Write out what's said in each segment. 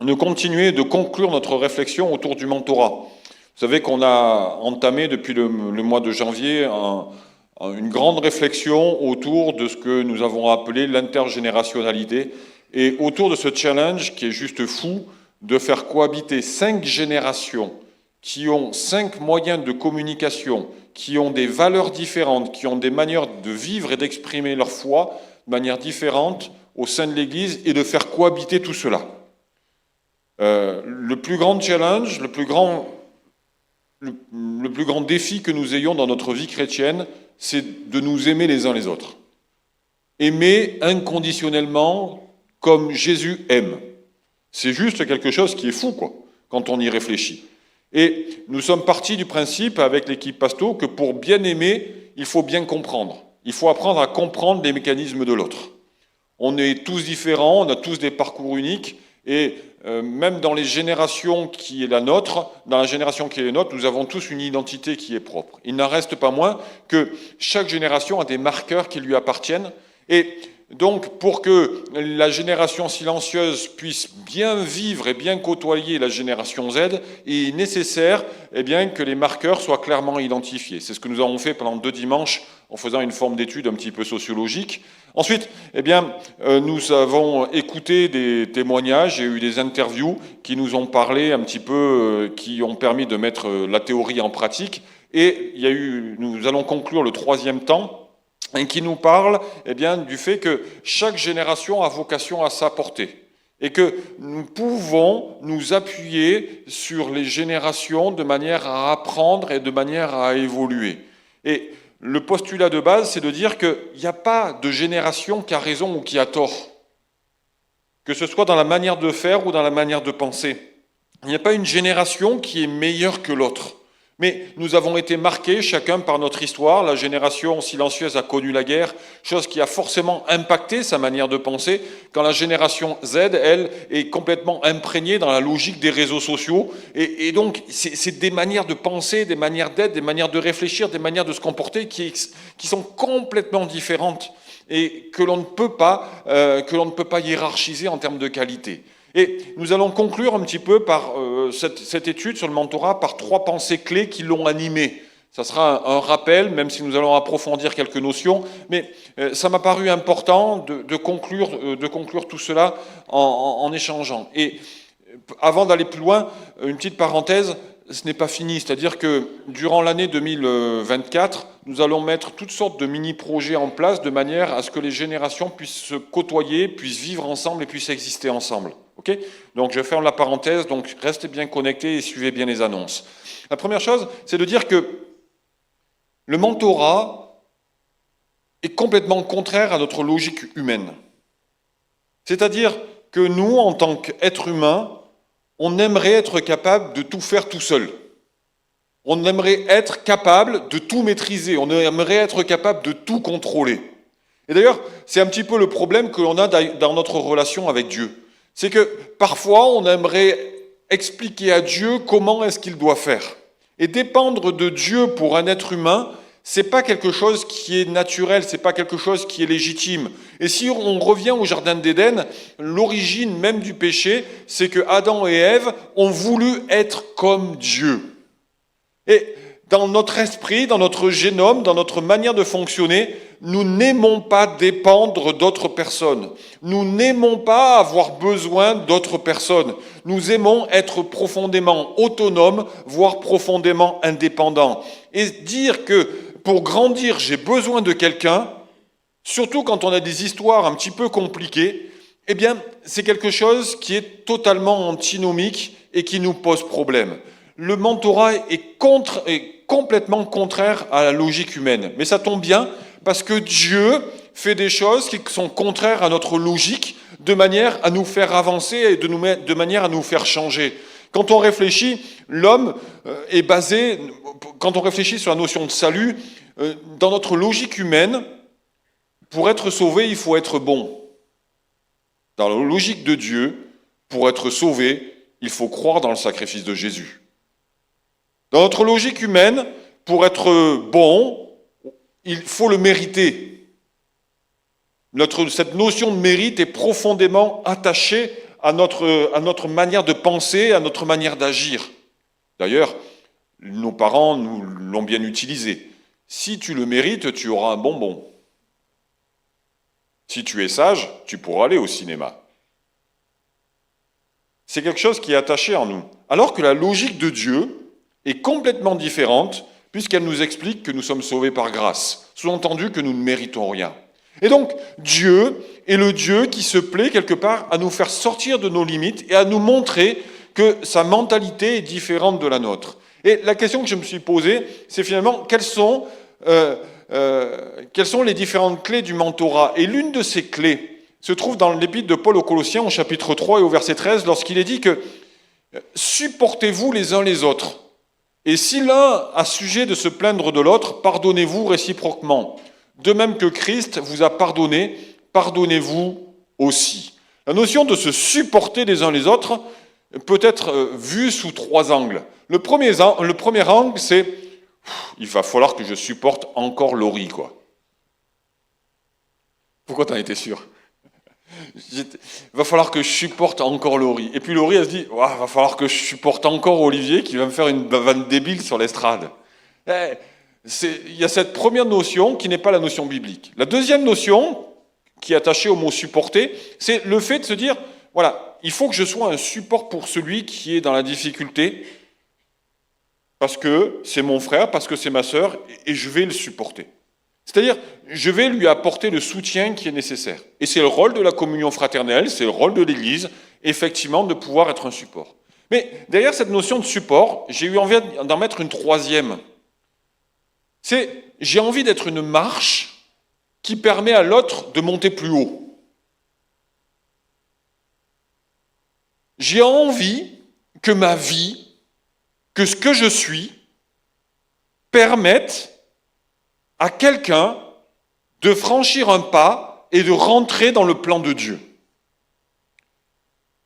de continuer, de conclure notre réflexion autour du mentorat. Vous savez qu'on a entamé depuis le mois de janvier une grande réflexion autour de ce que nous avons appelé l'intergénérationnalité et autour de ce challenge qui est juste fou de faire cohabiter 5 générations qui ont 5 moyens de communication, qui ont des valeurs différentes, qui ont des manières de vivre et d'exprimer leur foi de manière différente au sein de l'Église et de faire cohabiter tout cela. Le plus grand challenge, le plus grand défi que nous ayons dans notre vie chrétienne, c'est de nous aimer les uns les autres. Aimer inconditionnellement comme Jésus aime. C'est juste quelque chose qui est fou, quoi, quand on y réfléchit. Et nous sommes partis du principe, avec l'équipe Pasto, que pour bien aimer, il faut bien comprendre. Il faut apprendre à comprendre les mécanismes de l'autre. On est tous différents, on a tous des parcours uniques, et même dans les générations qui est la nôtre, nous avons tous une identité qui est propre. Il n'en reste pas moins que chaque génération a des marqueurs qui lui appartiennent, et donc pour que la génération silencieuse puisse bien vivre et bien côtoyer la génération Z, il est nécessaire que les marqueurs soient clairement identifiés. C'est ce que nous avons fait pendant 2 dimanches en faisant une forme d'étude un petit peu sociologique. Ensuite, nous avons écouté des témoignages et eu des interviews qui nous ont parlé un petit peu, qui ont permis de mettre la théorie en pratique. Et nous allons conclure le 3e temps, et qui nous parle du fait que chaque génération a vocation à s'apporter et que nous pouvons nous appuyer sur les générations de manière à apprendre et de manière à évoluer. Et le postulat de base, c'est de dire qu'il n'y a pas de génération qui a raison ou qui a tort, que ce soit dans la manière de faire ou dans la manière de penser. Il n'y a pas une génération qui est meilleure que l'autre. Mais nous avons été marqués chacun par notre histoire. La génération silencieuse a connu la guerre, chose qui a forcément impacté sa manière de penser, quand la génération Z, elle, est complètement imprégnée dans la logique des réseaux sociaux. Et donc, c'est des manières de penser, des manières d'être, des manières de réfléchir, des manières de se comporter qui sont complètement différentes et que l'on ne peut pas hiérarchiser en termes de qualité. Et nous allons conclure un petit peu par cette étude sur le mentorat par 3 pensées clés qui l'ont animé. Ça sera un rappel, même si nous allons approfondir quelques notions, mais ça m'a paru important de conclure tout cela en échangeant. Et avant d'aller plus loin, une petite parenthèse, ce n'est pas fini, c'est-à-dire que durant l'année 2024, nous allons mettre toutes sortes de mini-projets en place de manière à ce que les générations puissent se côtoyer, puissent vivre ensemble et puissent exister ensemble. Okay ? Donc je ferme la parenthèse, donc restez bien connectés et suivez bien les annonces. La première chose, c'est de dire que le mentorat est complètement contraire à notre logique humaine. C'est-à-dire que nous, en tant qu'êtres humains, on aimerait être capable de tout faire tout seul. On aimerait être capable de tout maîtriser. On aimerait être capable de tout contrôler. Et d'ailleurs, c'est un petit peu le problème que l'on a dans notre relation avec Dieu. C'est que parfois, on aimerait expliquer à Dieu comment est-ce qu'il doit faire. Et dépendre de Dieu pour un être humain, c'est pas quelque chose qui est naturel, c'est pas quelque chose qui est légitime. Et si on revient au Jardin d'Éden, l'origine même du péché, c'est que Adam et Ève ont voulu être comme Dieu. Et dans notre esprit, dans notre génome, dans notre manière de fonctionner, nous n'aimons pas dépendre d'autres personnes. Nous n'aimons pas avoir besoin d'autres personnes. Nous aimons être profondément autonomes, voire profondément indépendants. Et dire que pour grandir, j'ai besoin de quelqu'un, surtout quand on a des histoires un petit peu compliquées, c'est quelque chose qui est totalement antinomique et qui nous pose problème. Le mentorat est complètement contraire à la logique humaine. Mais ça tombe bien, parce que Dieu fait des choses qui sont contraires à notre logique, de manière à nous faire avancer et de manière à nous faire changer. Quand on réfléchit, l'homme est basé, quand on réfléchit sur la notion de salut, dans notre logique humaine, pour être sauvé, il faut être bon. Dans la logique de Dieu, pour être sauvé, il faut croire dans le sacrifice de Jésus. Dans notre logique humaine, pour être bon, il faut le mériter. Cette notion de mérite est profondément attachée à notre manière de penser, à notre manière d'agir. D'ailleurs, nos parents nous l'ont bien utilisé. Si tu le mérites, tu auras un bonbon. Si tu es sage, tu pourras aller au cinéma. C'est quelque chose qui est attaché en nous. Alors que la logique de Dieu est complètement différente, puisqu'elle nous explique que nous sommes sauvés par grâce. Sous-entendu que nous ne méritons rien. Et donc, Dieu est le Dieu qui se plaît quelque part à nous faire sortir de nos limites et à nous montrer que sa mentalité est différente de la nôtre. Et la question que je me suis posée, c'est finalement quelles sont les différentes clés du mentorat. Et l'une de ces clés se trouve dans l'épître de Paul aux Colossiens au chapitre 3 et au verset 13, lorsqu'il est dit que supportez-vous les uns les autres. Et si l'un a sujet de se plaindre de l'autre, pardonnez-vous réciproquement. De même que Christ vous a pardonné, pardonnez-vous aussi. La notion de se supporter les uns les autres peut être vue sous 3 angles. Le premier angle, c'est il va falloir que je supporte encore Laurie, quoi. Pourquoi t'en étais sûr ? Il va falloir que je supporte encore Laurie. Et puis Laurie, elle se dit, il va falloir que je supporte encore Olivier qui va me faire une vanne débile sur l'estrade. Il y a cette première notion qui n'est pas la notion biblique. La deuxième notion, qui est attachée au mot supporter, c'est le fait de se dire, voilà, il faut que je sois un support pour celui qui est dans la difficulté, parce que c'est mon frère, parce que c'est ma sœur, et je vais le supporter. C'est-à-dire, je vais lui apporter le soutien qui est nécessaire. Et c'est le rôle de la communion fraternelle, c'est le rôle de l'Église, effectivement, de pouvoir être un support. Mais derrière cette notion de support, j'ai eu envie d'en mettre une troisième. J'ai envie d'être une marche qui permet à l'autre de monter plus haut. J'ai envie que ma vie, que ce que je suis, permette à quelqu'un de franchir un pas et de rentrer dans le plan de Dieu.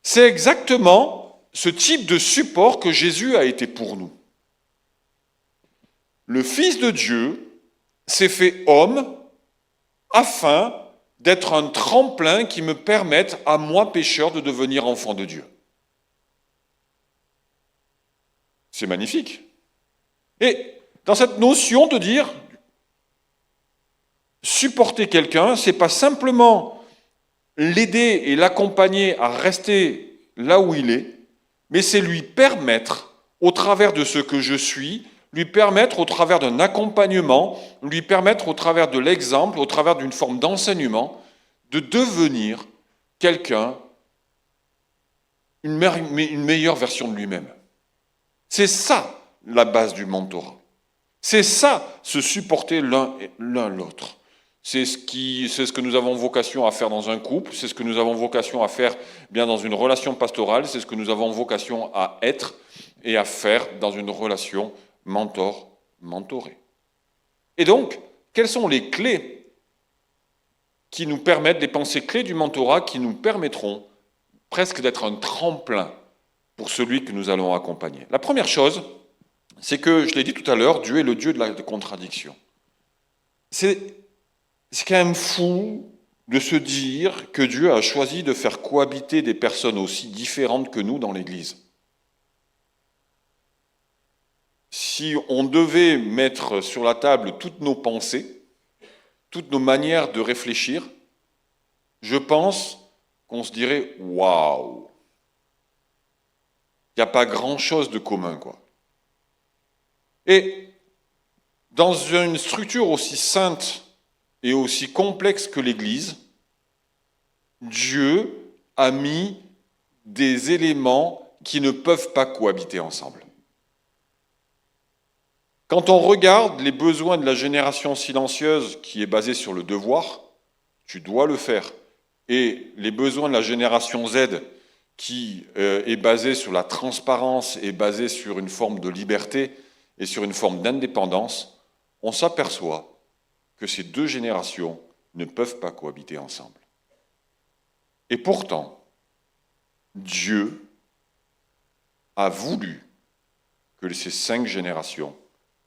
C'est exactement ce type de support que Jésus a été pour nous. Le Fils de Dieu s'est fait homme afin d'être un tremplin qui me permette à moi, pécheur, de devenir enfant de Dieu. C'est magnifique. Et dans cette notion de dire supporter quelqu'un, c'est pas simplement l'aider et l'accompagner à rester là où il est, mais c'est lui permettre, au travers de ce que je suis, lui permettre au travers d'un accompagnement, lui permettre au travers de l'exemple, au travers d'une forme d'enseignement, de devenir quelqu'un, une meilleure version de lui-même. C'est ça la base du mentorat. C'est ça, se supporter l'un l'autre. C'est ce que nous avons vocation à faire dans un couple, c'est ce que nous avons vocation à faire bien dans une relation pastorale, c'est ce que nous avons vocation à être et à faire dans une relation mentor-mentoré. Et donc, quelles sont les clés qui nous permettent, les pensées clés du mentorat qui nous permettront presque d'être un tremplin pour celui que nous allons accompagner? La première chose, c'est que, je l'ai dit tout à l'heure, Dieu est le Dieu de la contradiction. C'est quand même fou de se dire que Dieu a choisi de faire cohabiter des personnes aussi différentes que nous dans l'Église. Si on devait mettre sur la table toutes nos pensées, toutes nos manières de réfléchir, je pense qu'on se dirait « waouh !» Il n'y a pas grand-chose de commun, quoi. Et dans une structure aussi sainte et aussi complexe que l'Église, Dieu a mis des éléments qui ne peuvent pas cohabiter ensemble. Quand on regarde les besoins de la génération silencieuse qui est basée sur le devoir, tu dois le faire, et les besoins de la génération Z qui est basée sur la transparence et basée sur une forme de liberté et sur une forme d'indépendance, on s'aperçoit que ces deux générations ne peuvent pas cohabiter ensemble. Et pourtant, Dieu a voulu que ces 5 générations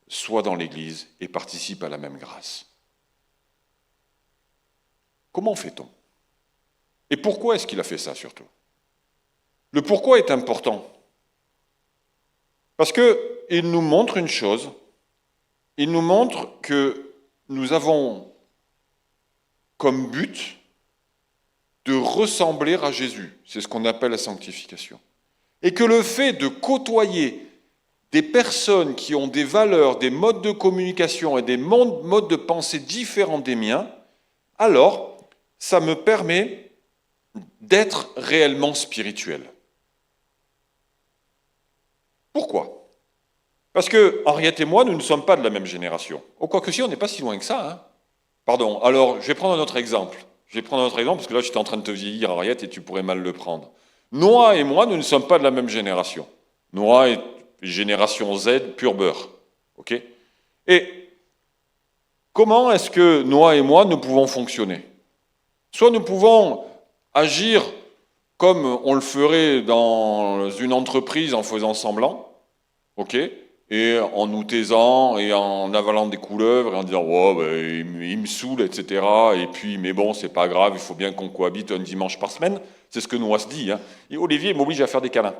soient dans l'Église et participent à la même grâce. Comment fait-on? Et pourquoi est-ce qu'il a fait ça surtout? Le pourquoi est important. Parce qu'il nous montre une chose, il nous montre que nous avons comme but de ressembler à Jésus. C'est ce qu'on appelle la sanctification. Et que le fait de côtoyer des personnes qui ont des valeurs, des modes de communication et des modes de pensée différents des miens, alors ça me permet d'être réellement spirituel. Pourquoi ? Parce que Henriette et moi, nous ne sommes pas de la même génération. Oh, quoique si, on n'est pas si loin que ça. Hein. Pardon, alors je vais prendre un autre exemple. Parce que là, j'étais en train de te vieillir, Henriette, et tu pourrais mal le prendre. Noah et moi, nous ne sommes pas de la même génération. Noah est génération Z, pur beurre. Ok ? Et comment est-ce que Noah et moi, nous pouvons fonctionner ? Soit nous pouvons agir comme on le ferait dans une entreprise en faisant semblant, ok ? Et en nous taisant et en avalant des couleuvres et en disant oh, ben, il me saoule, etc. Et puis, mais bon, c'est pas grave, il faut bien qu'on cohabite un dimanche par semaine. C'est ce que Noah se dit. Hein. Et Olivier m'oblige à faire des câlins.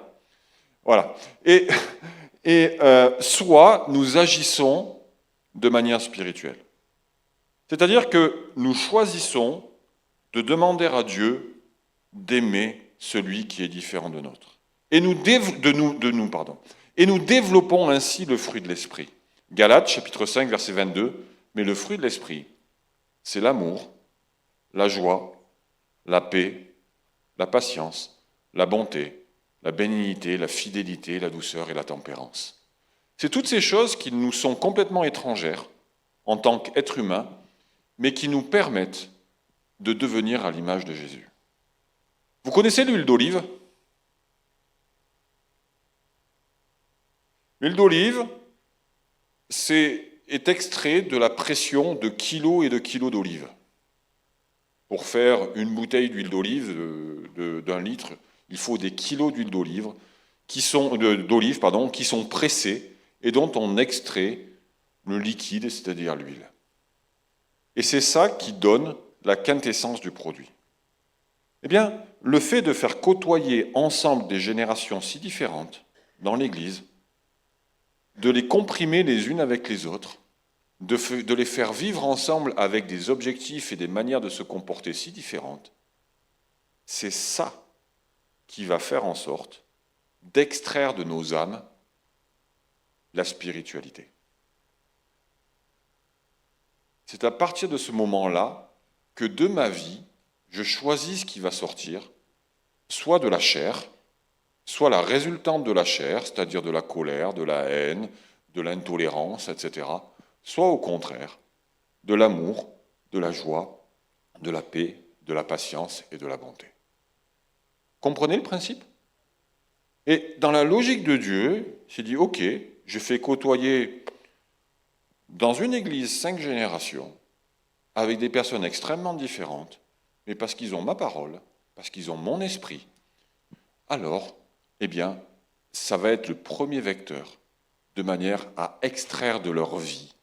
Voilà. Et soit nous agissons de manière spirituelle. C'est-à-dire que nous choisissons de demander à Dieu d'aimer celui qui est différent de notre. Et nous développons ainsi le fruit de l'esprit. Galates, chapitre 5, verset 22, mais le fruit de l'esprit, c'est l'amour, la joie, la paix, la patience, la bonté, la bénignité, la fidélité, la douceur et la tempérance. C'est toutes ces choses qui nous sont complètement étrangères en tant qu'êtres humains, mais qui nous permettent de devenir à l'image de Jésus. Vous connaissez l'huile d'olive ? L'huile d'olive est extrait de la pression de kilos et de kilos d'olive. Pour faire une bouteille d'huile d'olive d'1 litre, il faut des kilos d'huile d'olive qui sont pressés et dont on extrait le liquide, c'est-à-dire l'huile. Et c'est ça qui donne la quintessence du produit. Eh bien, le fait de faire côtoyer ensemble des générations si différentes dans l'Église, de les comprimer les unes avec les autres, de les faire vivre ensemble avec des objectifs et des manières de se comporter si différentes, c'est ça qui va faire en sorte d'extraire de nos âmes la spiritualité. C'est à partir de ce moment-là que de ma vie, je choisis ce qui va sortir, soit de la chair, soit la résultante de la chair, c'est-à-dire de la colère, de la haine, de l'intolérance, etc., soit au contraire, de l'amour, de la joie, de la paix, de la patience et de la bonté. Comprenez le principe ? Et dans la logique de Dieu, il s'est dit, ok, je fais côtoyer dans une église 5 générations, avec des personnes extrêmement différentes, mais parce qu'ils ont ma parole, parce qu'ils ont mon esprit, alors, eh bien, ça va être le premier vecteur de manière à extraire de leur vie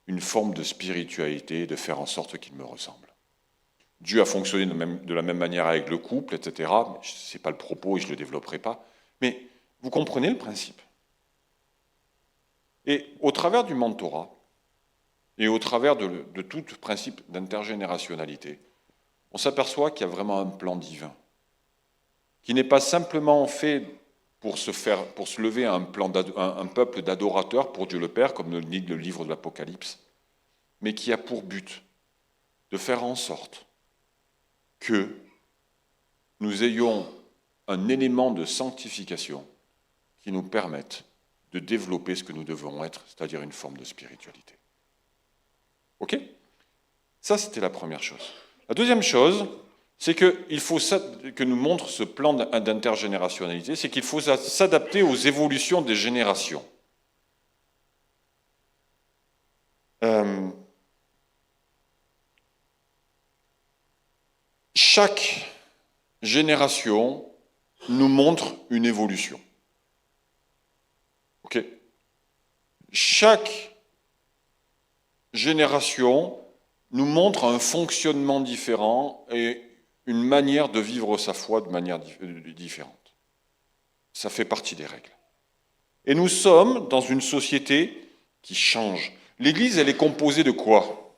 une forme de spiritualité et de faire en sorte qu'ils me ressemblent. Dieu a fonctionné de la même manière avec le couple, etc. Ce n'est pas le propos et je ne le développerai pas. Mais vous comprenez le principe. Et au travers du mentorat, et au travers de tout principe d'intergénérationnalité, on s'aperçoit qu'il y a vraiment un plan divin, qui n'est pas simplement fait pour se lever à un peuple d'adorateurs pour Dieu le Père, comme le dit le livre de l'Apocalypse, mais qui a pour but de faire en sorte que nous ayons un élément de sanctification qui nous permette de développer ce que nous devons être, c'est-à-dire une forme de spiritualité. Ok ? Ça, c'était la première chose. La deuxième chose, c'est qu'il faut que nous montre ce plan d'intergénérationnalité, c'est qu'il faut s'adapter aux évolutions des générations. Chaque génération nous montre une évolution. Ok ? Chaque génération nous montre un fonctionnement différent et une manière de vivre sa foi de manière différente. ça fait partie des règles. Et nous sommes dans une société qui change. L'Église, elle est composée de quoi?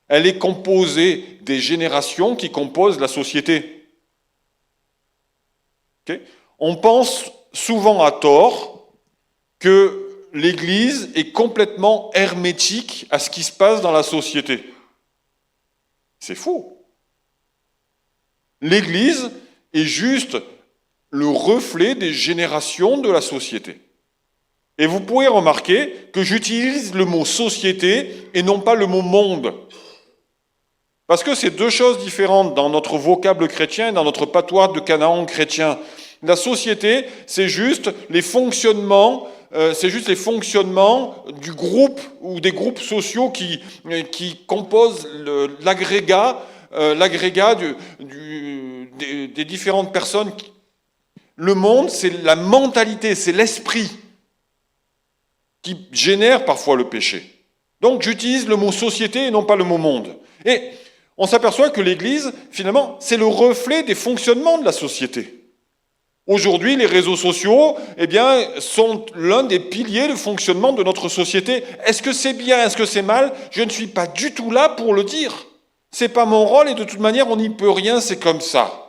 Elle est composée des générations qui composent la société. Okay? On pense souvent à tort que l'Église est complètement hermétique à ce qui se passe dans la société. C'est faux. L'Église est juste le reflet des générations de la société. Et vous pouvez remarquer que j'utilise le mot société et non pas le mot monde. Parce que c'est deux choses différentes dans notre vocable chrétien et dans notre patois de Canaan chrétien. La société, c'est juste les fonctionnements du groupe ou des groupes sociaux qui composent l'agrégat des différentes personnes. Le monde, c'est la mentalité, c'est l'esprit qui génère parfois le péché. Donc j'utilise le mot société et non pas le mot monde. Et on s'aperçoit que l'Église, finalement, c'est le reflet des fonctionnements de la société. Aujourd'hui, les réseaux sociaux, sont l'un des piliers de fonctionnement de notre société. Est-ce que c'est bien, est-ce que c'est mal? Je ne suis pas du tout là pour le dire. C'est pas mon rôle et de toute manière, on n'y peut rien, c'est comme ça.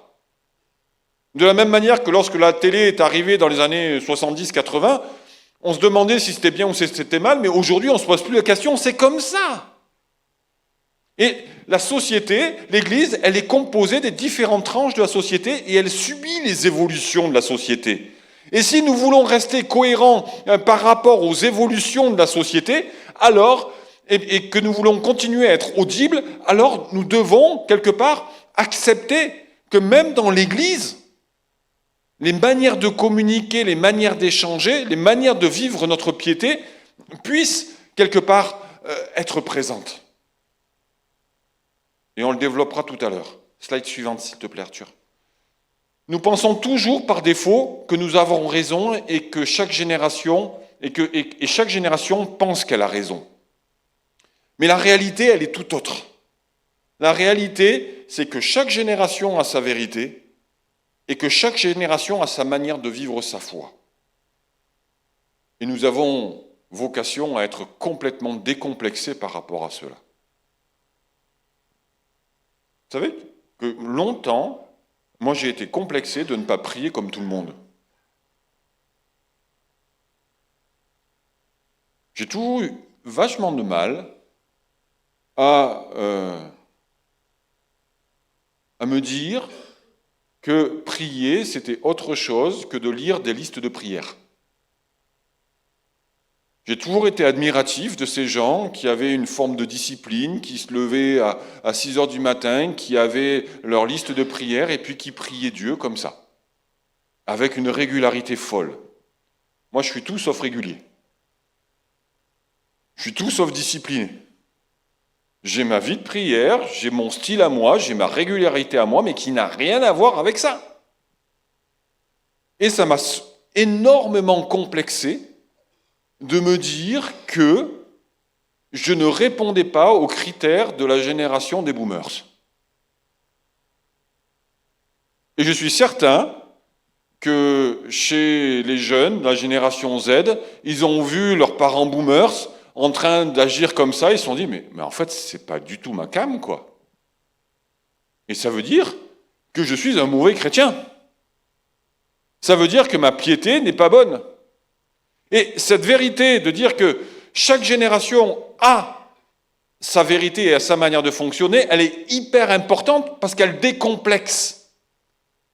De la même manière que lorsque la télé est arrivée dans les années 70-80, on se demandait si c'était bien ou si c'était mal, mais aujourd'hui, on ne se pose plus la question, c'est comme ça. Et la société, l'Église, elle est composée des différentes tranches de la société et elle subit les évolutions de la société. Et si nous voulons rester cohérents par rapport aux évolutions de la société, alors, et que nous voulons continuer à être audibles, alors nous devons, quelque part, accepter que même dans l'Église, les manières de communiquer, les manières d'échanger, les manières de vivre notre piété puissent, quelque part, être présentes. Et on le développera tout à l'heure. Slide suivante, s'il te plaît, Arthur. Nous pensons toujours par défaut que nous avons raison et que chaque génération, et chaque génération pense qu'elle a raison. Mais la réalité, elle est tout autre. La réalité, c'est que chaque génération a sa vérité et que chaque génération a sa manière de vivre sa foi. Et nous avons vocation à être complètement décomplexés par rapport à cela. Vous savez que longtemps, moi j'ai été complexé de ne pas prier comme tout le monde. J'ai toujours eu vachement de mal à me dire que prier, c'était autre chose que de lire des listes de prières. J'ai toujours été admiratif de ces gens qui avaient une forme de discipline, qui se levaient à 6 heures du matin, qui avaient leur liste de prières et puis qui priaient Dieu comme ça, avec une régularité folle. Moi, je suis tout sauf régulier. Je suis tout sauf discipliné. J'ai ma vie de prière, j'ai mon style à moi, j'ai ma régularité à moi, mais qui n'a rien à voir avec ça. Et ça m'a énormément complexé de me dire que je ne répondais pas aux critères de la génération des boomers. Et je suis certain que chez les jeunes, la génération Z, ils ont vu leurs parents boomers en train d'agir comme ça, ils se sont dit, mais en fait, c'est pas du tout ma came, quoi. Et ça veut dire que je suis un mauvais chrétien. Ça veut dire que ma piété n'est pas bonne. Et cette vérité de dire que chaque génération a sa vérité et a sa manière de fonctionner, elle est hyper importante parce qu'elle décomplexe.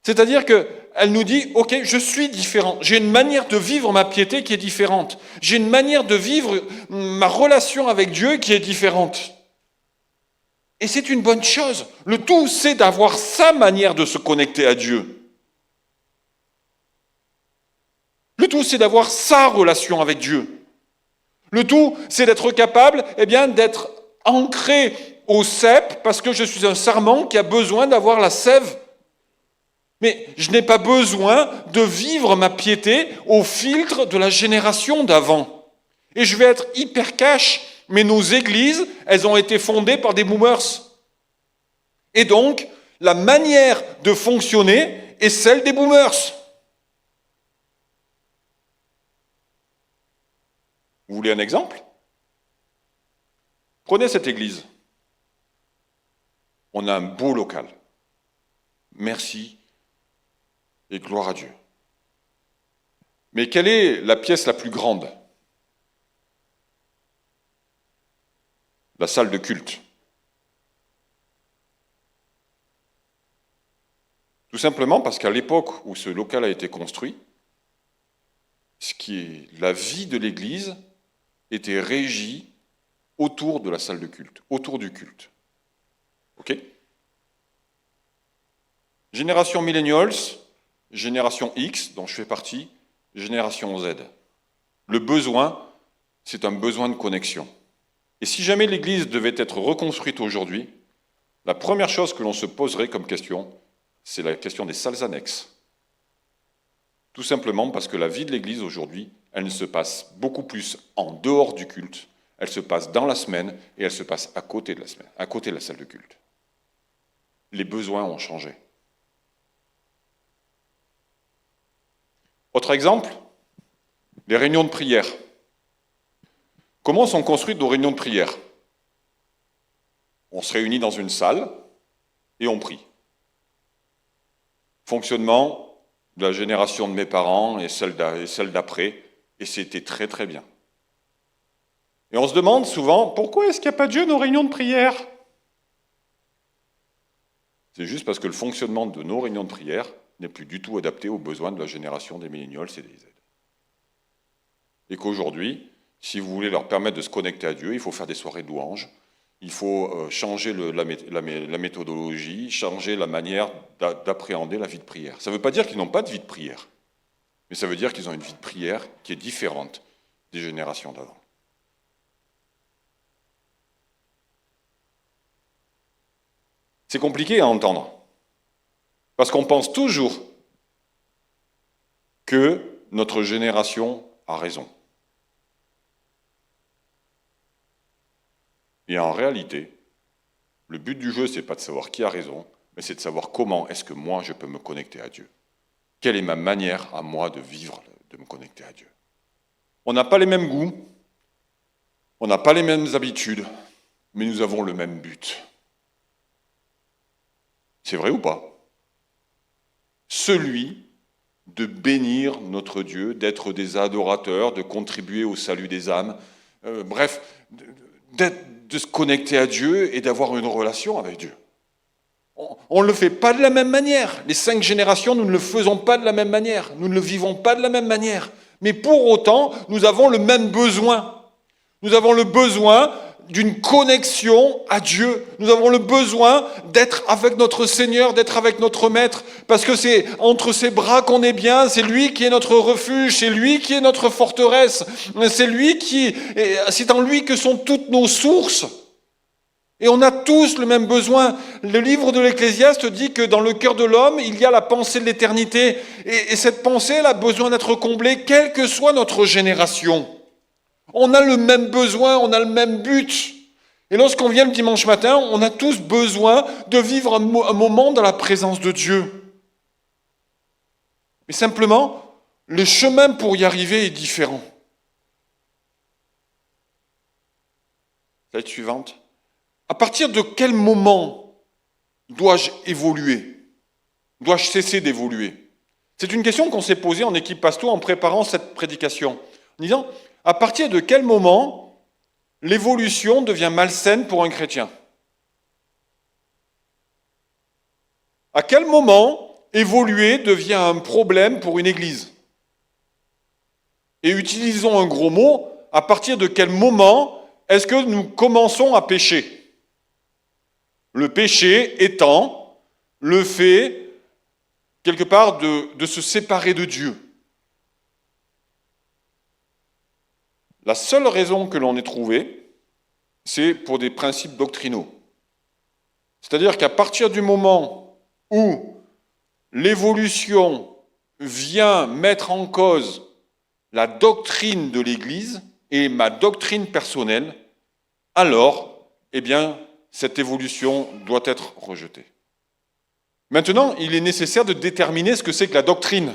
C'est-à-dire qu'elle nous dit, ok, je suis différent, j'ai une manière de vivre ma piété qui est différente, j'ai une manière de vivre ma relation avec Dieu qui est différente. Et c'est une bonne chose. Le tout, c'est d'avoir sa manière de se connecter à Dieu. Le tout, c'est d'avoir sa relation avec Dieu. Le tout, c'est d'être capable, d'être ancré au cep, parce que je suis un sarment qui a besoin d'avoir la sève. Mais je n'ai pas besoin de vivre ma piété au filtre de la génération d'avant. Et je vais être hyper cash, mais nos églises, elles ont été fondées par des boomers. Et donc, la manière de fonctionner est celle des boomers. Vous voulez un exemple? Prenez cette église. On a un beau local. Merci et gloire à Dieu. Mais quelle est la pièce la plus grande? La salle de culte. Tout simplement parce qu'à l'époque où ce local a été construit, la vie de l'Église était régie autour de la salle de culte, autour du culte. Ok? Génération Millennials, génération X, dont je fais partie, génération Z. Le besoin, c'est un besoin de connexion. Et si jamais l'Église devait être reconstruite aujourd'hui, la première chose que l'on se poserait comme question, c'est la question des salles annexes. Tout simplement parce que la vie de l'Église aujourd'hui, elle ne se passe beaucoup plus en dehors du culte, elle se passe dans la semaine et elle se passe à côté de la semaine, à côté de la salle de culte. Les besoins ont changé. Autre exemple, les réunions de prière. Comment sont construites nos réunions de prière? On se réunit dans une salle et on prie. Fonctionnement de la génération de mes parents et celle d'après, et c'était très très bien. Et on se demande souvent, pourquoi est-ce qu'il n'y a pas Dieu dans nos réunions de prière? C'est juste parce que le fonctionnement de nos réunions de prière n'est plus du tout adapté aux besoins de la génération des millennials et des Z. Et qu'aujourd'hui, si vous voulez leur permettre de se connecter à Dieu, il faut faire des soirées de louanges, il faut changer la méthodologie, changer la manière d'appréhender la vie de prière. Ça ne veut pas dire qu'ils n'ont pas de vie de prière, mais ça veut dire qu'ils ont une vie de prière qui est différente des générations d'avant. C'est compliqué à entendre, parce qu'on pense toujours que notre génération a raison. Et en réalité, le but du jeu, c'est pas de savoir qui a raison, mais c'est de savoir comment est-ce que moi, je peux me connecter à Dieu. Quelle est ma manière à moi de vivre, de me connecter à Dieu? On n'a pas les mêmes goûts, on n'a pas les mêmes habitudes, mais nous avons le même but. C'est vrai ou pas? Celui de bénir notre Dieu, d'être des adorateurs, de contribuer au salut des âmes, bref, de se connecter à Dieu et d'avoir une relation avec Dieu. On ne le fait pas de la même manière. Les 5 générations, nous ne le faisons pas de la même manière. Nous ne le vivons pas de la même manière. Mais pour autant, nous avons le même besoin. Nous avons le besoin d'une connexion à Dieu. Nous avons le besoin d'être avec notre Seigneur, d'être avec notre Maître, parce que c'est entre ses bras qu'on est bien, c'est lui qui est notre refuge, c'est lui qui est notre forteresse, c'est en lui que sont toutes nos sources. Et on a tous le même besoin. Le livre de l'Ecclésiaste dit que dans le cœur de l'homme, il y a la pensée de l'éternité. Et cette pensée, elle a besoin d'être comblée, quelle que soit notre génération. On a le même besoin, on a le même but. Et lorsqu'on vient le dimanche matin, on a tous besoin de vivre un moment dans la présence de Dieu. Mais simplement, le chemin pour y arriver est différent. Slide suivante. À partir de quel moment dois-je évoluer? Dois-je cesser d'évoluer? C'est une question qu'on s'est posée en équipe Pasto en préparant cette prédication. En disant, à partir de quel moment l'évolution devient malsaine pour un chrétien? À quel moment évoluer devient un problème pour une église? Et utilisons un gros mot, à partir de quel moment est-ce que nous commençons à pécher? Le péché étant le fait, quelque part, de se séparer de Dieu. La seule raison que l'on ait trouvée, c'est pour des principes doctrinaux. C'est-à-dire qu'à partir du moment où l'évolution vient mettre en cause la doctrine de l'Église et ma doctrine personnelle, alors, cette évolution doit être rejetée. Maintenant, il est nécessaire de déterminer ce que c'est que la doctrine.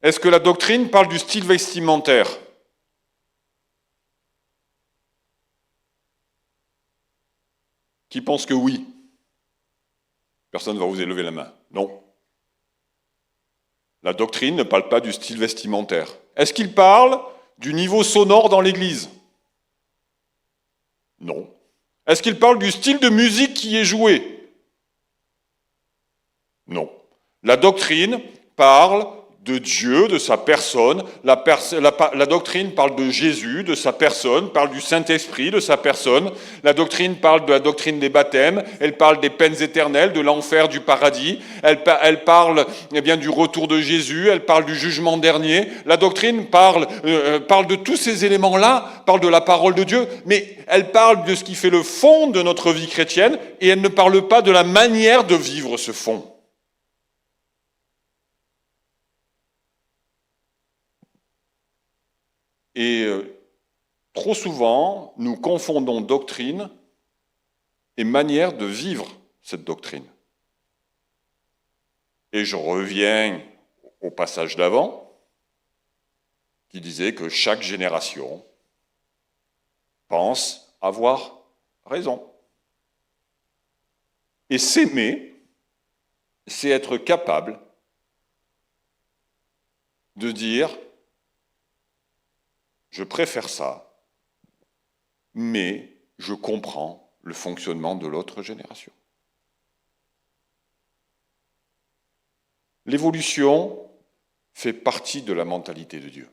Est-ce que la doctrine parle du style vestimentaire? Qui pense que oui? Personne ne va oser lever la main. Non. La doctrine ne parle pas du style vestimentaire. Est-ce qu'il parle du niveau sonore dans l'église? Non. Est-ce qu'il parle du style de musique qui est joué? Non. La doctrine parle de Dieu, de sa personne. La doctrine parle de Jésus, de sa personne, parle du Saint-Esprit, de sa personne. La doctrine parle de la doctrine des baptêmes. Elle parle des peines éternelles, de l'enfer, du paradis. Elle parle bien du retour de Jésus. Elle parle du jugement dernier. La doctrine parle de tous ces éléments-là, parle de la parole de Dieu, mais elle parle de ce qui fait le fond de notre vie chrétienne et elle ne parle pas de la manière de vivre ce fond. Et trop souvent, nous confondons doctrine et manière de vivre cette doctrine. Et je reviens au passage d'avant, qui disait que chaque génération pense avoir raison. Et s'aimer, c'est être capable de dire « je préfère ça, mais je comprends le fonctionnement de l'autre génération ». L'évolution fait partie de la mentalité de Dieu.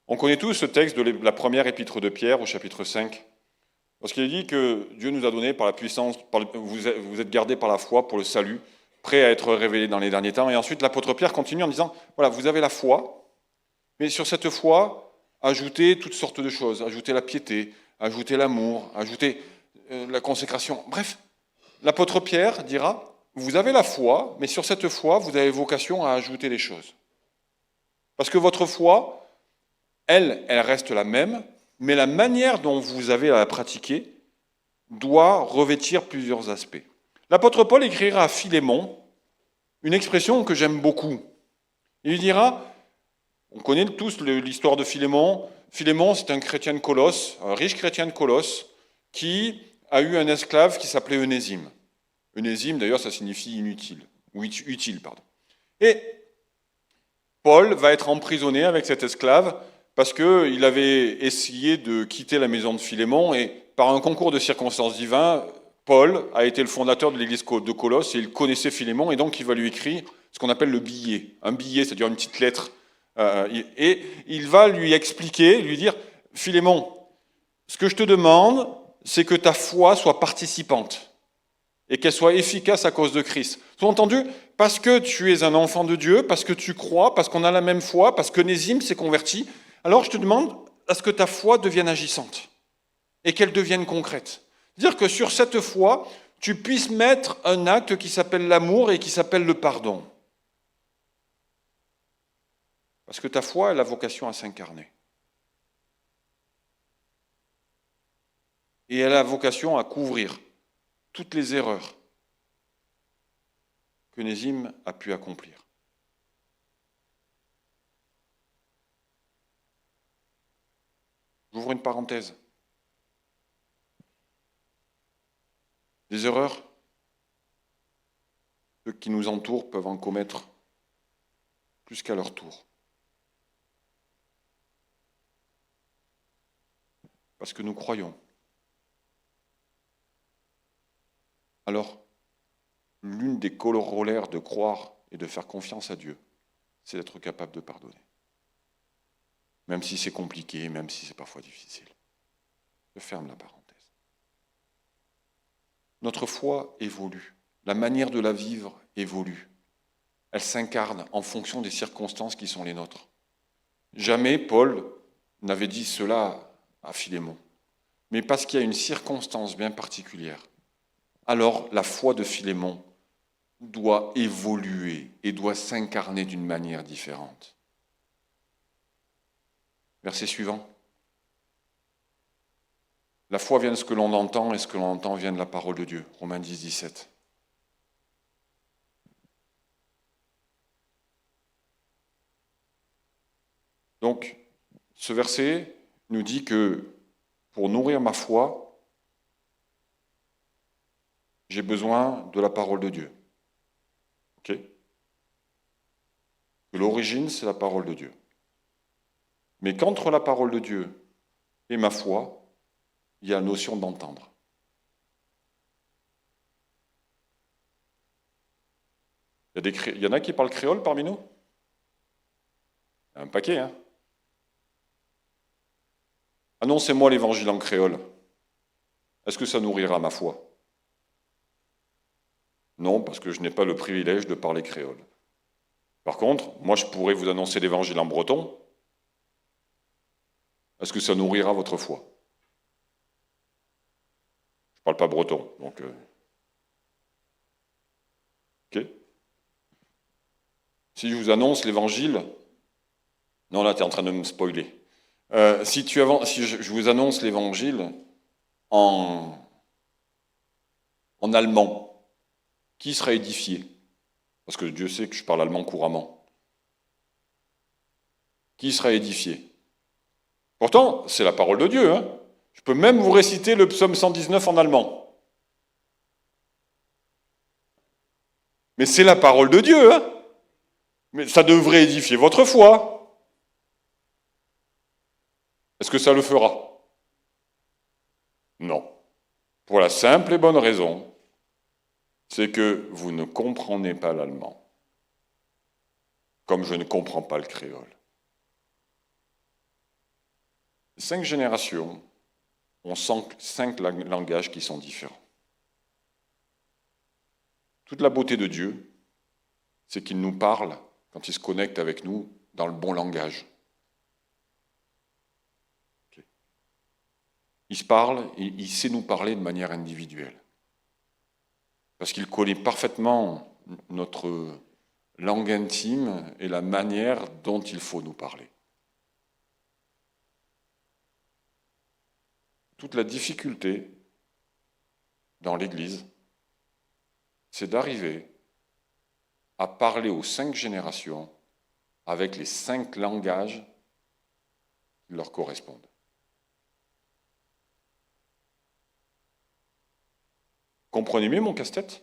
On connaît tous ce texte de la première épître de Pierre au chapitre 5, lorsqu'il est dit que Dieu nous a donné par la puissance, vous êtes gardés par la foi pour le salut, prêt à être révélé dans les derniers temps. Et ensuite, l'apôtre Pierre continue en disant, voilà, vous avez la foi, mais sur cette foi, ajoutez toutes sortes de choses, ajoutez la piété, ajoutez l'amour, ajoutez la consécration. Bref, l'apôtre Pierre dira, vous avez la foi, mais sur cette foi, vous avez vocation à ajouter des choses. Parce que votre foi, elle reste la même, mais la manière dont vous avez à la pratiquer doit revêtir plusieurs aspects. L'apôtre Paul écrira à Philémon une expression que j'aime beaucoup. Il lui dira, on connaît tous l'histoire de Philémon. Philémon, c'est un chrétien de Colosse, un riche chrétien de Colosse, qui a eu un esclave qui s'appelait Onésime. Onésime, d'ailleurs, ça signifie inutile, ou utile, pardon. Et Paul va être emprisonné avec cet esclave parce qu'il avait essayé de quitter la maison de Philémon et par un concours de circonstances divins, Paul a été le fondateur de l'église de Colosse et il connaissait Philémon et donc il va lui écrire ce qu'on appelle le billet. Un billet, c'est-à-dire une petite lettre. Et il va lui expliquer, lui dire, Philémon, ce que je te demande, c'est que ta foi soit participante et qu'elle soit efficace à cause de Christ. Sous-entendu, parce que tu es un enfant de Dieu, parce que tu crois, parce qu'on a la même foi, parce que Onésime s'est converti, alors je te demande à ce que ta foi devienne agissante et qu'elle devienne concrète. C'est-à-dire que sur cette foi, tu puisses mettre un acte qui s'appelle l'amour et qui s'appelle le pardon. Parce que ta foi, elle a vocation à s'incarner. Et elle a vocation à couvrir toutes les erreurs que Onésime a pu accomplir. J'ouvre une parenthèse. Des erreurs, ceux qui nous entourent peuvent en commettre plus qu'à leur tour. Parce que nous croyons. Alors, l'une des corollaires de croire et de faire confiance à Dieu, c'est d'être capable de pardonner. Même si c'est compliqué, même si c'est parfois difficile. Je ferme la parenthèse. Notre foi évolue. La manière de la vivre évolue. Elle s'incarne en fonction des circonstances qui sont les nôtres. Jamais Paul n'avait dit cela à Philémon. Mais parce qu'il y a une circonstance bien particulière, alors la foi de Philémon doit évoluer et doit s'incarner d'une manière différente. Verset suivant. La foi vient de ce que l'on entend et ce que l'on entend vient de la parole de Dieu. Romains 10, 17. Donc, ce verset nous dit que pour nourrir ma foi, j'ai besoin de la parole de Dieu. Ok? Que l'origine, c'est la parole de Dieu. Mais qu'entre la parole de Dieu et ma foi, il y a la notion d'entendre. Il y en a qui parlent créole parmi nous? Un paquet, hein? Annoncez-moi l'évangile en créole. Est-ce que ça nourrira ma foi? Non, parce que je n'ai pas le privilège de parler créole. Par contre, moi je pourrais vous annoncer l'évangile en breton. Est-ce que ça nourrira votre foi? Je ne parle pas breton, donc... Ok? Si je vous annonce l'évangile... Non, là, tu es en train de me spoiler. Si je vous annonce l'évangile en allemand, qui sera édifié? Parce que Dieu sait que je parle allemand couramment. Qui sera édifié? Pourtant, c'est la parole de Dieu. Hein. Je peux même vous réciter le psaume 119 en allemand. Mais c'est la parole de Dieu. Hein. Mais ça devrait édifier votre foi. Est-ce que ça le fera? Non. Pour la simple et bonne raison, c'est que vous ne comprenez pas l'allemand, comme je ne comprends pas le créole. 5 générations ont 5 langages qui sont différents. Toute la beauté de Dieu, c'est qu'il nous parle, quand il se connecte avec nous, dans le bon langage. Il se parle et il sait nous parler de manière individuelle. Parce qu'il connaît parfaitement notre langue intime et la manière dont il faut nous parler. Toute la difficulté dans l'Église, c'est d'arriver à parler aux 5 générations avec les 5 langages qui leur correspondent. Comprenez mieux mon casse-tête?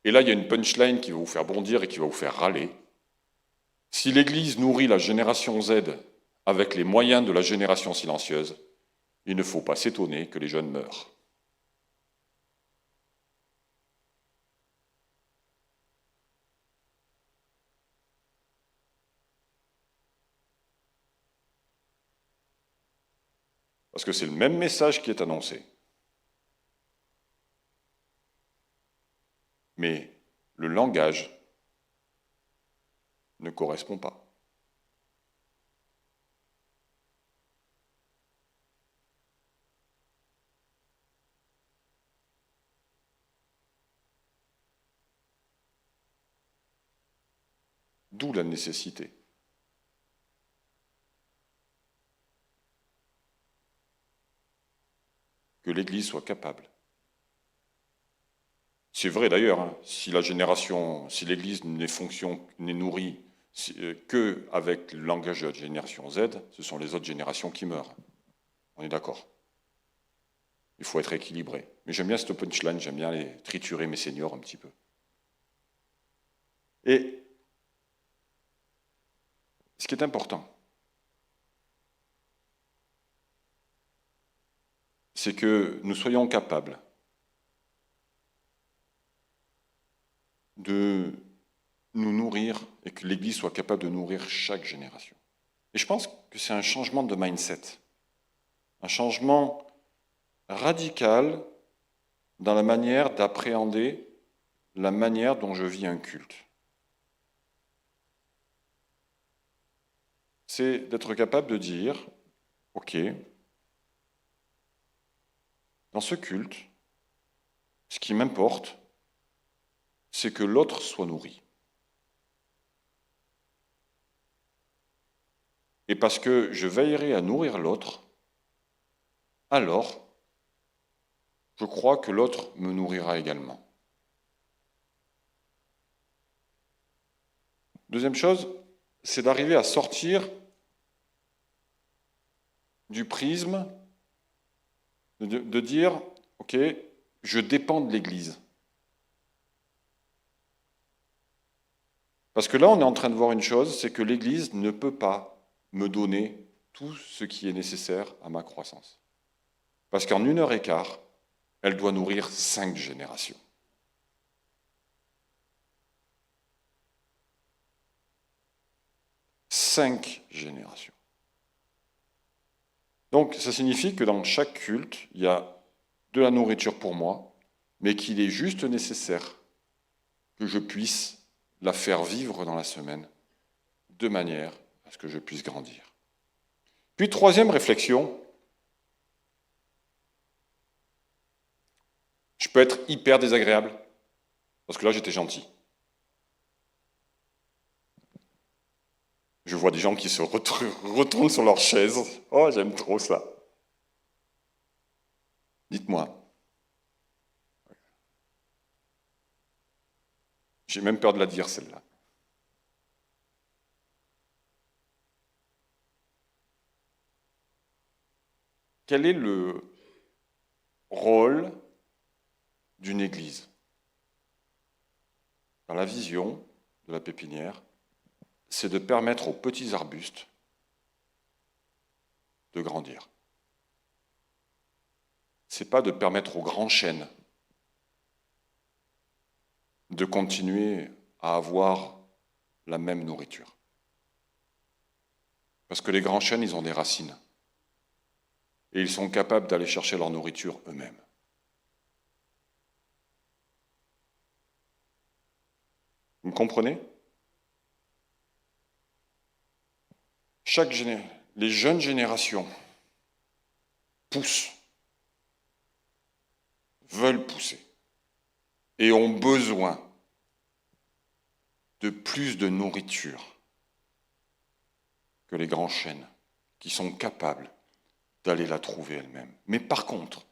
Et là, il y a une punchline qui va vous faire bondir et qui va vous faire râler. Si l'Église nourrit la génération Z avec les moyens de la génération silencieuse, il ne faut pas s'étonner que les jeunes meurent. Parce que c'est le même message qui est annoncé. Mais le langage ne correspond pas. D'où la nécessité que l'Église soit capable. C'est vrai d'ailleurs, hein, si l'Église n'est nourrie qu'avec le langage de la génération Z, ce sont les autres générations qui meurent. On est d'accord. Il faut être équilibré. Mais j'aime bien cette punchline, j'aime bien les triturer mes seniors un petit peu. Et ce qui est important, c'est que nous soyons capables de nous nourrir et que l'Église soit capable de nourrir chaque génération. Et je pense que c'est un changement de mindset, un changement radical dans la manière d'appréhender la manière dont je vis un culte. C'est d'être capable de dire, ok, dans ce culte, ce qui m'importe, c'est que l'autre soit nourri. Et parce que je veillerai à nourrir l'autre, alors je crois que l'autre me nourrira également. Deuxième chose, c'est d'arriver à sortir du prisme, de dire, ok, je dépends de l'Église. Parce que là, on est en train de voir une chose, c'est que l'Église ne peut pas me donner tout ce qui est nécessaire à ma croissance. Parce qu'en 1 heure et quart, elle doit nourrir 5 générations. Cinq générations. Donc, ça signifie que dans chaque culte, il y a de la nourriture pour moi, mais qu'il est juste nécessaire que je puisse la faire vivre dans la semaine, de manière à ce que je puisse grandir. Puis, troisième réflexion, je peux être hyper désagréable, parce que là, j'étais gentil. Je vois des gens qui se retournent sur leur chaise. Oh, j'aime trop ça. Dites-moi. J'ai même peur de la dire, celle-là. Quel est le rôle d'une église? Dans la vision de la pépinière, c'est de permettre aux petits arbustes de grandir. Ce n'est pas de permettre aux grands chênes de continuer à avoir la même nourriture. Parce que les grands chênes, ils ont des racines. Et ils sont capables d'aller chercher leur nourriture eux-mêmes. Vous me comprenez? Les jeunes générations poussent, veulent pousser, et ont besoin de plus de nourriture que les grands chênes, qui sont capables d'aller la trouver elles-mêmes. Mais par contre,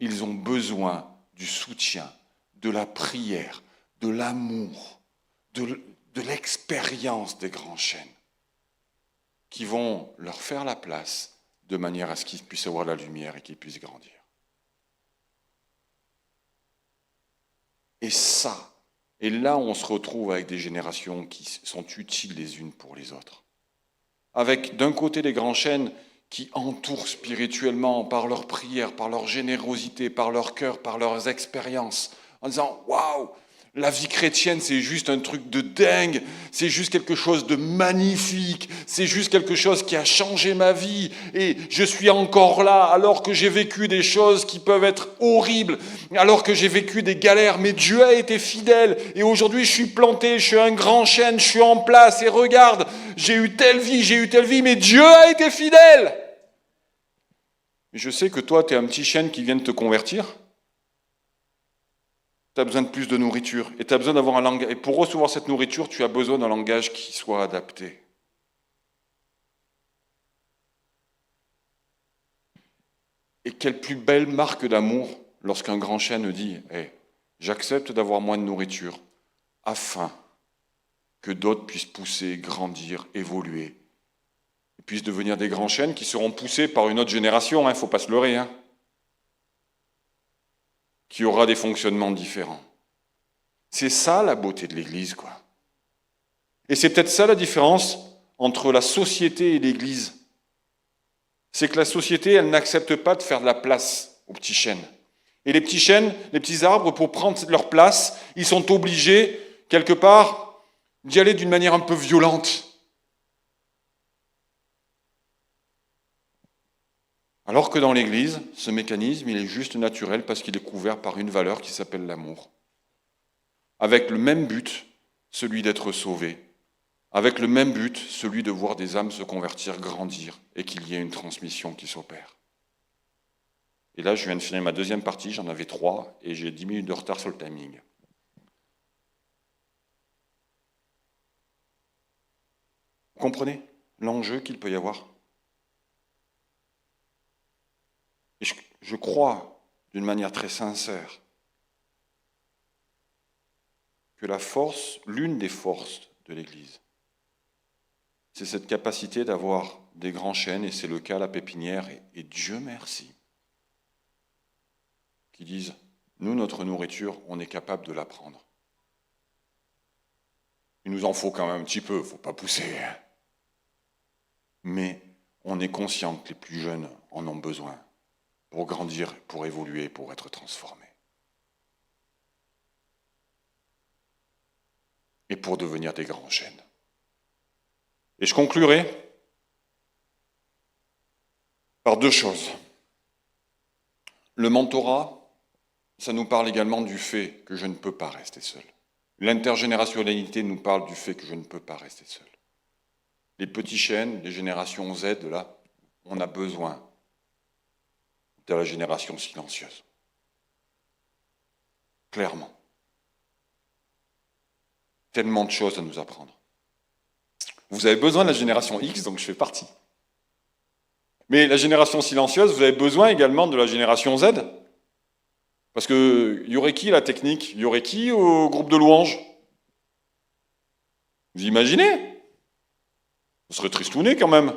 ils ont besoin du soutien, de la prière, de l'amour, de l'expérience des grands chênes, qui vont leur faire la place de manière à ce qu'ils puissent avoir la lumière et qu'ils puissent grandir. Et ça, et là on se retrouve avec des générations qui sont utiles les unes pour les autres. Avec d'un côté les grands chênes qui entourent spirituellement par leur prière, par leur générosité, par leur cœur, par leurs expériences, en disant « Waouh, la vie chrétienne, c'est juste un truc de dingue, c'est juste quelque chose de magnifique, c'est juste quelque chose qui a changé ma vie, et je suis encore là alors que j'ai vécu des choses qui peuvent être horribles, alors que j'ai vécu des galères, mais Dieu a été fidèle, et aujourd'hui je suis planté, je suis un grand chêne, je suis en place, et regarde, j'ai eu telle vie, mais Dieu a été fidèle. » Je sais que toi, tu es un petit chêne qui vient de te convertir. Tu as besoin de plus de nourriture. Et tu as besoin d'avoir un langage. Et pour recevoir cette nourriture, tu as besoin d'un langage qui soit adapté. Et quelle plus belle marque d'amour lorsqu'un grand chêne dit hey, « J'accepte d'avoir moins de nourriture afin que d'autres puissent pousser, grandir, évoluer. Et puissent devenir des grands chênes qui seront poussés par une autre génération, il ne faut pas se leurrer, qui aura des fonctionnements différents. » C'est ça la beauté de l'Église, quoi. Et c'est peut-être ça la différence entre la société et l'Église. C'est que la société, elle n'accepte pas de faire de la place aux petits chênes. Et les petits chênes, les petits arbres, pour prendre leur place, ils sont obligés, quelque part, d'y aller d'une manière un peu violente. Alors que dans l'Église, ce mécanisme, il est juste naturel parce qu'il est couvert par une valeur qui s'appelle l'amour. Avec le même but, celui d'être sauvé. Avec le même but, celui de voir des âmes se convertir, grandir, et qu'il y ait une transmission qui s'opère. Et là, je viens de finir ma deuxième partie, j'en avais 3, et j'ai 10 minutes de retard sur le timing. Vous comprenez l'enjeu qu'il peut y avoir? Et je crois, d'une manière très sincère, que l'une des forces de l'Église, c'est cette capacité d'avoir des grands chênes, et c'est le cas à la pépinière, et Dieu merci, qui disent Nous, notre nourriture, on est capable de la prendre. Il nous en faut quand même un petit peu, il ne faut pas pousser. Mais on est conscient que les plus jeunes en ont besoin pour grandir, pour évoluer, pour être transformés. Et pour devenir des grands jeunes. Et je conclurai par deux choses. Le mentorat, ça nous parle également du fait que je ne peux pas rester seul. L'intergénérationnalité nous parle du fait que je ne peux pas rester seul. Les petits chênes, les générations Z, là, on a besoin de la génération silencieuse. Clairement. Tellement de choses à nous apprendre. Vous avez besoin de la génération X, donc je fais partie. Mais la génération silencieuse, vous avez besoin également de la génération Z. Parce que y aurait qui la technique? Y aurait qui au groupe de louanges? Vous imaginez? Ce serait tristouné quand même.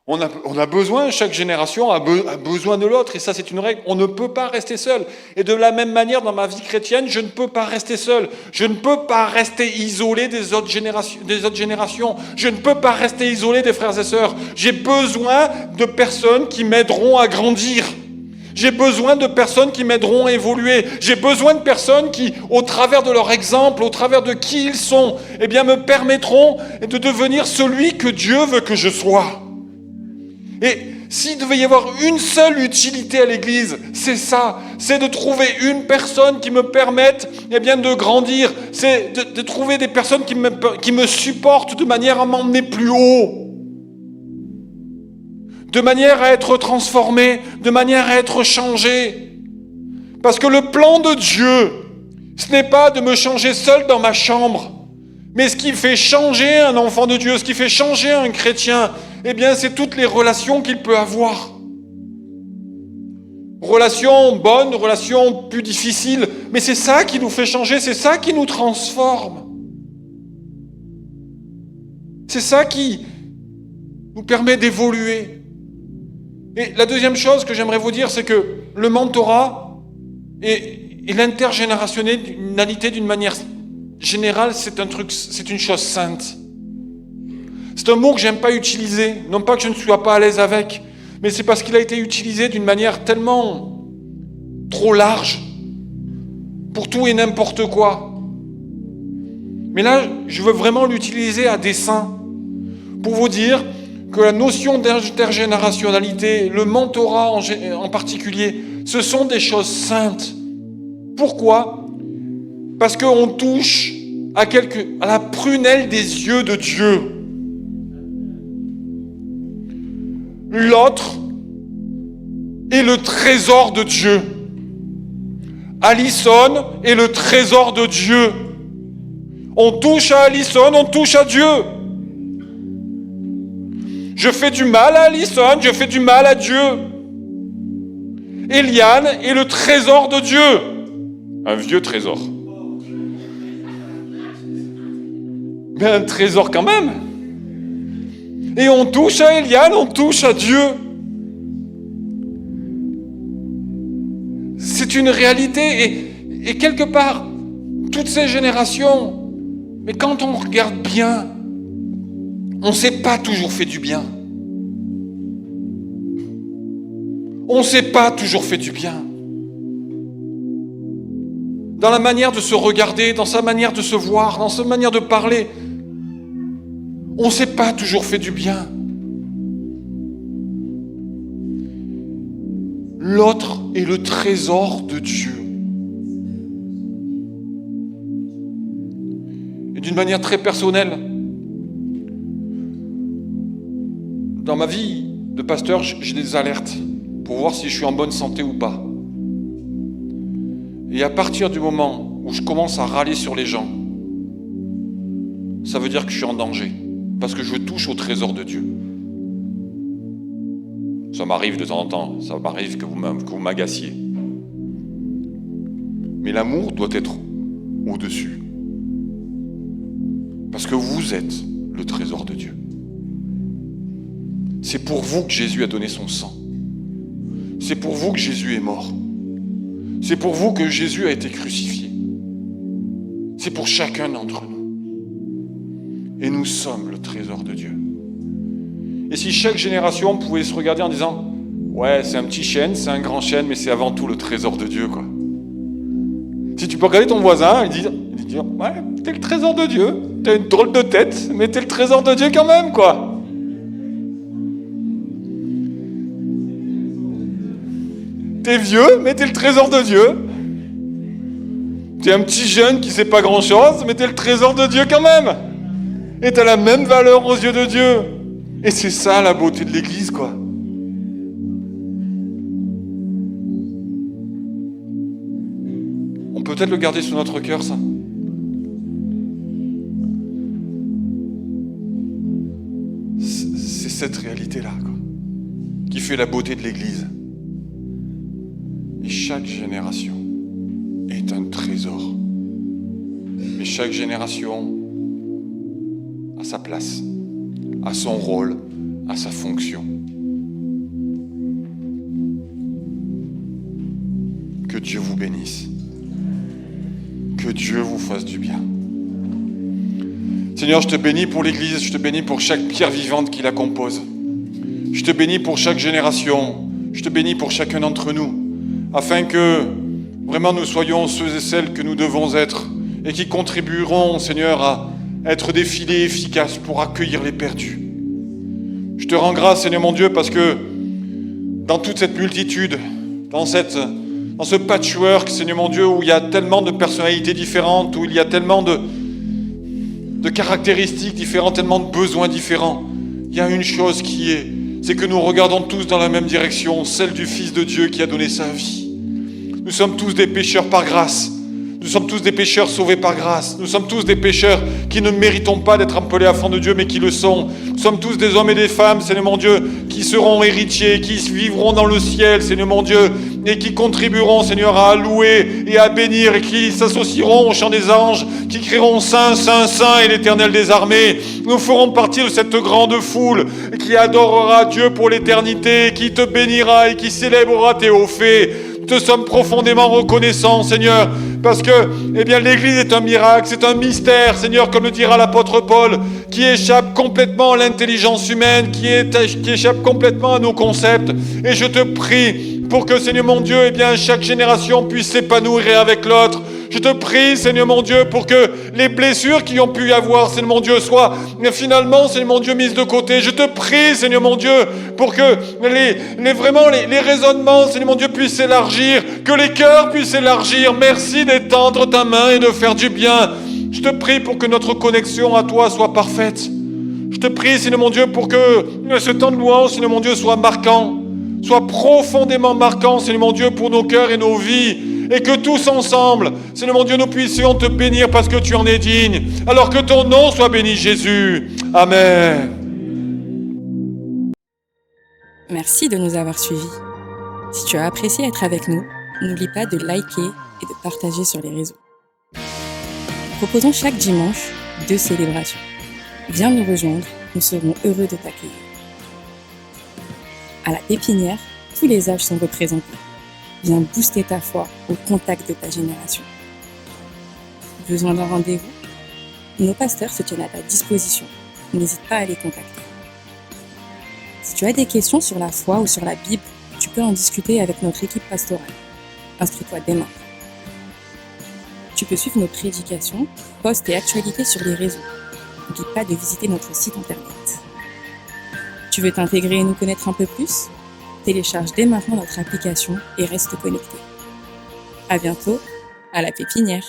On a besoin, chaque génération a besoin de l'autre, et ça c'est une règle. On ne peut pas rester seul. Et de la même manière, dans ma vie chrétienne, je ne peux pas rester seul. Je ne peux pas rester isolé des autres générations. Je ne peux pas rester isolé des frères et sœurs. J'ai besoin de personnes qui m'aideront à grandir. J'ai besoin de personnes qui m'aideront à évoluer. J'ai besoin de personnes qui, au travers de leur exemple, au travers de qui ils sont, eh bien, me permettront de devenir celui que Dieu veut que je sois. Et s'il devait y avoir une seule utilité à l'Église, c'est ça, c'est de trouver une personne qui me permette eh bien, de grandir, c'est de trouver des personnes qui me supportent de manière à m'emmener plus haut. De manière à être transformé, de manière à être changé. Parce que le plan de Dieu, ce n'est pas de me changer seul dans ma chambre, mais ce qui fait changer un enfant de Dieu, ce qui fait changer un chrétien, eh bien, c'est toutes les relations qu'il peut avoir. Relations bonnes, relations plus difficiles, mais c'est ça qui nous fait changer, c'est ça qui nous transforme. C'est ça qui nous permet d'évoluer. Et la deuxième chose que j'aimerais vous dire, c'est que le mentorat et l'intergénérationnalité d'une manière générale, c'est une chose sainte. C'est un mot que j'aime pas utiliser, non pas que je ne sois pas à l'aise avec, mais c'est parce qu'il a été utilisé d'une manière tellement trop large, pour tout et n'importe quoi. Mais là, je veux vraiment l'utiliser à dessein, pour vous dire que la notion d'intergénérationnalité, le mentorat en particulier, ce sont des choses saintes. Pourquoi? Parce qu'on touche à la prunelle des yeux de Dieu. L'autre est le trésor de Dieu. Alison est le trésor de Dieu. On touche à Alison, on touche à Dieu. Je fais du mal à Alison, je fais du mal à Dieu. Eliane est le trésor de Dieu. Un vieux trésor. Mais un trésor quand même. Et on touche à Eliane, on touche à Dieu. C'est une réalité. Et quelque part, toutes ces générations, mais quand on regarde bien, on ne s'est pas toujours fait du bien. On ne s'est pas toujours fait du bien. Dans la manière de se regarder, dans sa manière de se voir, dans sa manière de parler, on ne s'est pas toujours fait du bien. L'autre est le trésor de Dieu. Et d'une manière très personnelle, dans ma vie de pasteur, j'ai des alertes pour voir si je suis en bonne santé ou pas. Et à partir du moment où je commence à râler sur les gens, ça veut dire que je suis en danger, parce que je touche au trésor de Dieu. Ça m'arrive de temps en temps, ça m'arrive que vous m'agaciez. Mais l'amour doit être au-dessus. Parce que vous êtes le trésor de Dieu. C'est pour vous que Jésus a donné son sang. C'est pour vous que Jésus est mort. C'est pour vous que Jésus a été crucifié. C'est pour chacun d'entre nous. Et nous sommes le trésor de Dieu. Et si chaque génération pouvait se regarder en disant « Ouais, c'est un petit chêne, c'est un grand chêne, mais c'est avant tout le trésor de Dieu, quoi. » Si tu peux regarder ton voisin et dire « Ouais, t'es le trésor de Dieu, t'as une drôle de tête, mais t'es le trésor de Dieu quand même, quoi. » T'es vieux, mais t'es le trésor de Dieu. T'es un petit jeune qui sait pas grand-chose, mais t'es le trésor de Dieu quand même. Et t'as la même valeur aux yeux de Dieu. Et c'est ça la beauté de l'Église, quoi. On peut peut-être le garder sous notre cœur, ça. C'est cette réalité-là, quoi, qui fait la beauté de l'Église. Et chaque génération est un trésor. Mais chaque génération a sa place, a son rôle, a sa fonction. Que Dieu vous bénisse. Que Dieu vous fasse du bien. Seigneur, je te bénis pour l'Église, je te bénis pour chaque pierre vivante qui la compose. Je te bénis pour chaque génération, je te bénis pour chacun d'entre nous, afin que vraiment nous soyons ceux et celles que nous devons être et qui contribueront, Seigneur, à être des filets efficaces pour accueillir les perdus. Je te rends grâce, Seigneur mon Dieu, parce que dans toute cette multitude, dans ce patchwork, Seigneur mon Dieu, où il y a tellement de personnalités différentes, où il y a tellement de caractéristiques différentes, tellement de besoins différents, il y a une chose c'est que nous regardons tous dans la même direction, celle du Fils de Dieu qui a donné sa vie. Nous sommes tous des pécheurs par grâce. Nous sommes tous des pécheurs sauvés par grâce. Nous sommes tous des pécheurs qui ne méritons pas d'être appelés enfants de Dieu, mais qui le sont. Nous sommes tous des hommes et des femmes, Seigneur mon Dieu, qui seront héritiers, qui vivront dans le ciel, Seigneur mon Dieu, et qui contribueront, Seigneur, à louer et à bénir, et qui s'associeront au chant des anges, qui crieront Saint, Saint, Saint et l'Éternel des armées. Nous ferons partie de cette grande foule qui adorera Dieu pour l'éternité, qui te bénira et qui célébrera tes hauts faits. Nous te sommes profondément reconnaissants, Seigneur, parce que, l'Église est un miracle, c'est un mystère, Seigneur, comme le dira l'apôtre Paul, qui échappe complètement à l'intelligence humaine, qui échappe complètement à nos concepts. Et je te prie pour que, Seigneur mon Dieu, chaque génération puisse s'épanouir avec l'autre. Je te prie, Seigneur mon Dieu, pour que les blessures qui ont pu y avoir, Seigneur mon Dieu, soient finalement, Seigneur mon Dieu, mises de côté. Je te prie, Seigneur mon Dieu, pour que les raisonnements, Seigneur mon Dieu, puissent s'élargir, que les cœurs puissent s'élargir. Merci d'étendre ta main et de faire du bien. Je te prie pour que notre connexion à toi soit parfaite. Je te prie, Seigneur mon Dieu, pour que ce temps de louange, Seigneur mon Dieu, soit marquant, soit profondément marquant, Seigneur mon Dieu, pour nos cœurs et nos vies. Et que tous ensemble, Seigneur mon Dieu, nous puissions te bénir parce que tu en es digne. Alors que ton nom soit béni, Jésus. Amen. Merci de nous avoir suivis. Si tu as apprécié être avec nous, n'oublie pas de liker et de partager sur les réseaux. Nous proposons chaque dimanche 2 célébrations. Viens nous rejoindre, nous serons heureux de t'accueillir. À la Pépinière, tous les âges sont représentés. Viens booster ta foi au contact de ta génération. Besoin d'un rendez-vous? Nos pasteurs se tiennent à ta disposition. N'hésite pas à les contacter. Si tu as des questions sur la foi ou sur la Bible, tu peux en discuter avec notre équipe pastorale. Inscris-toi dès maintenant. Tu peux suivre nos prédications, posts et actualités sur les réseaux. N'oublie pas de visiter notre site internet. Tu veux t'intégrer et nous connaître un peu plus? Télécharge dès maintenant notre application et reste connecté. À bientôt, à la Pépinière.